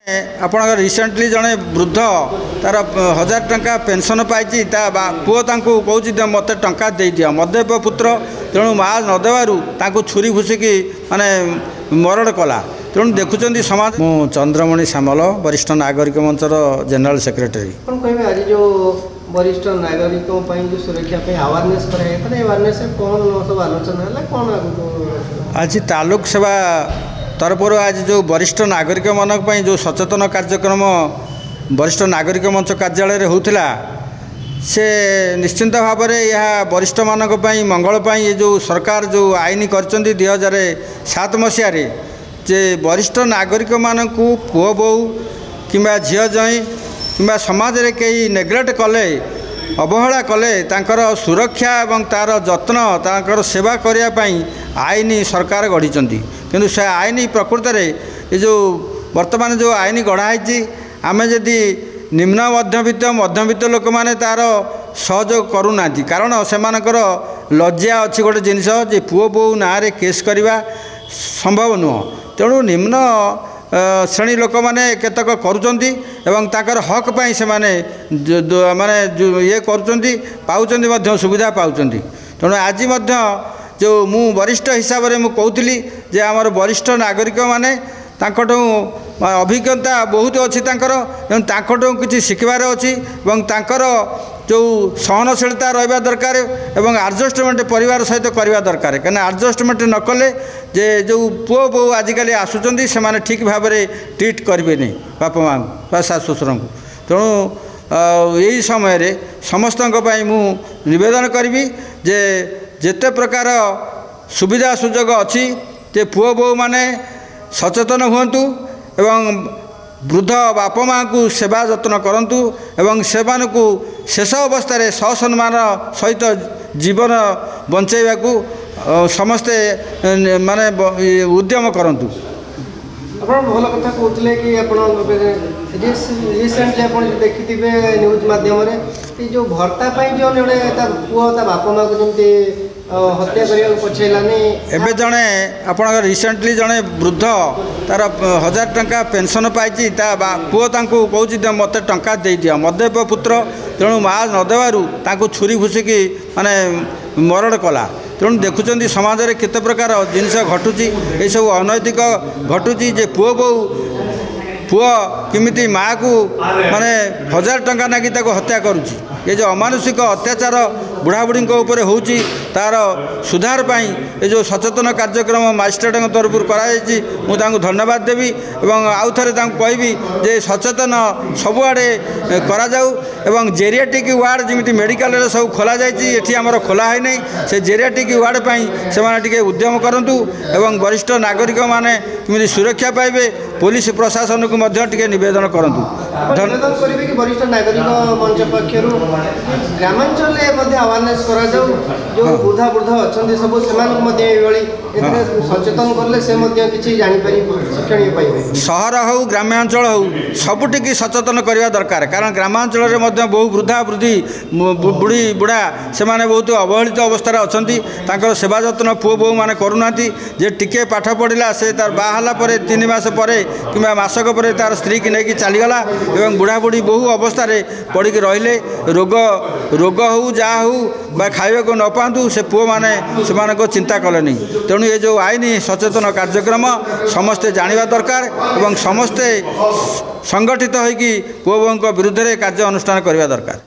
आपणकर रिसेंटली जड़े वृद्ध तार 1000 टंका पेंशन पाई पुओ कहूँ मत टा दे दि मद्यप पुत्र तेणु माँ नदेवु छुरी भूसिकी माने मरण कला तेणु देखुं समाज मु चंद्रमणि सामल वरिष्ठ नागरिक मंचर जनरल सेक्रेटरी कह आज जो वरिष्ठ नागरिकों जो सुरक्षा अवेयरनेस अवेयरनेस कौन सब आलोचना है कौन आज तालुक सेवा तरफर आज जो वरिष्ठ नागरिक मानक जो सचेतन कार्यक्रम वरिष्ठ नागरिक मंच कार्यालय होता से निश्चिंत भाव में यह वरिष्ठ मानक मंगल ये जो सरकार जो आईन कर 2007 मसीह जे वरिष्ठ नागरिक मानक पुओ बो कि झील जई कि समाज रे कई नेग्लेक्ट कले अवहेला कले तांकर सुरक्षा एवं तार जत्न तांकर सेवा करने आईन सरकार गढ़ी किंतु से आईन प्रकृत में ये जो वर्तमान जो आईन गढ़ाई आमे जदि निम्न मध्यवित्त लोक मैंने तार सहयोग करूना कारण से लज्जा अच्छी गोटे जिनस जे पुओ बो ना केस करवा संभव नुह तेणु निम्न श्रेणी लोक मैंने केतक करुँच हक पाई से माने ये करुँच सुविधा पाँच तेणु आज जो मु वरिष्ठ हिसाब से कहूली जे आमर वरिष्ठ नागरिक माने तांकठू अभिज्ञता बहुत अच्छी तांकठू किसी शिखबार अच्छी जो सहनशीलता रहा दरकार एवं आडजस्टमेंट परिवार सहित करवा दरकार कहीं आडजस्टमेंट न कले जे जो पुओ बो आजिकल आसुँच से ठीक भाव में ट्रीट करेंगे बापा माँ बा शाशु ससुर को तेणु यही समय समस्त निवेदन करी जे जेते प्रकार सुविधा सुजोग अच्छी जे पुओ बो माने सचेतन हुंतु एवं वृद्ध बापा माँ को सेवा जत्न करंतु एवं सेवान को शेष अवस्था ससम्मान सहित जीवन बंचाइबा को समस्ते माने उद्यम करंतु। आप भल कथा कहते कि रिसेंटली आप देखी न्यूज मध्यम जो भर्ता जो पुओ बापा माँ को जमी हत्या करने पछेलानी एबे जड़े आपणकर रिसेंटली जड़े वृद्ध तार 1000 टंका पेंशन पाई पुओ कहूँ मत टा दे दि मद्यप पुत्र तेणु माँ नदेवु छुरी भूसिकी माने मरण कला तेणु देखुं समाज में केते प्रकार जिनस घटुची ये सब अनैतिक घटुची जे पुओ बो पुओ किमिति माँ को माने 1000 टंका नाकि हत्या करुची ये जो अमानुषिक अत्याचार बुढ़ा बुढ़ी उपर होची तार सुधार पाई ये जो सचेतन कार्यक्रम मजिस्ट्रेट तरफ कर धन्यवाद देवी एवं आउ थे कहबी जे सचेतन सबुआड़े करा जाऊ एवं जेरियाटिक वार्ड जमी मेडिकल सब खोल जाइए आमर खोला है नहीं से जेरियाटिक वार्ड से उद्यम करूँ एवं वरिष्ठ नागरिक माने किमी सुरक्षा पाइबे पुलिस प्रशासन को निवेदन करूँ। वरिष्ठ नागरिक मंच पक्षर ग्रामांचल अवेयरनेस करा जो वृद्धा वृद्ध अच्छा सब से सचेतन कले से किसी जापर शिक्षण पाइबे सहर हो ग्रामांचल हो सबुटिक सचेतन करवा दरकार कारण ग्रामांचल में बहु वृद्धा वृद्धि बुढ़ी बुढ़ा से बहुत अवहेलित अवस्था अच्छा सेवा जत्न पुओ बो मैंने करूना जे टिके पाठ पढ़ला से तार बाहला 3 मास पर कि मासक पर तार स्त्री की लेकिन चलीगला एवं बुढ़ा बुढ़ी बहु अवस्था पड़िक रहिले रोग रोग हो जहाँ हो खाइबा को न पातु से पुओ माने से चिंता कले नहीं तेणु ये जो आईन सचेतन कार्यक्रम समस्ते जानिबा दरकार एवं समस्ते संगठित होइकी पुओ बों विरुद्ध में कार्य अनुष्ठान करवा दरकार।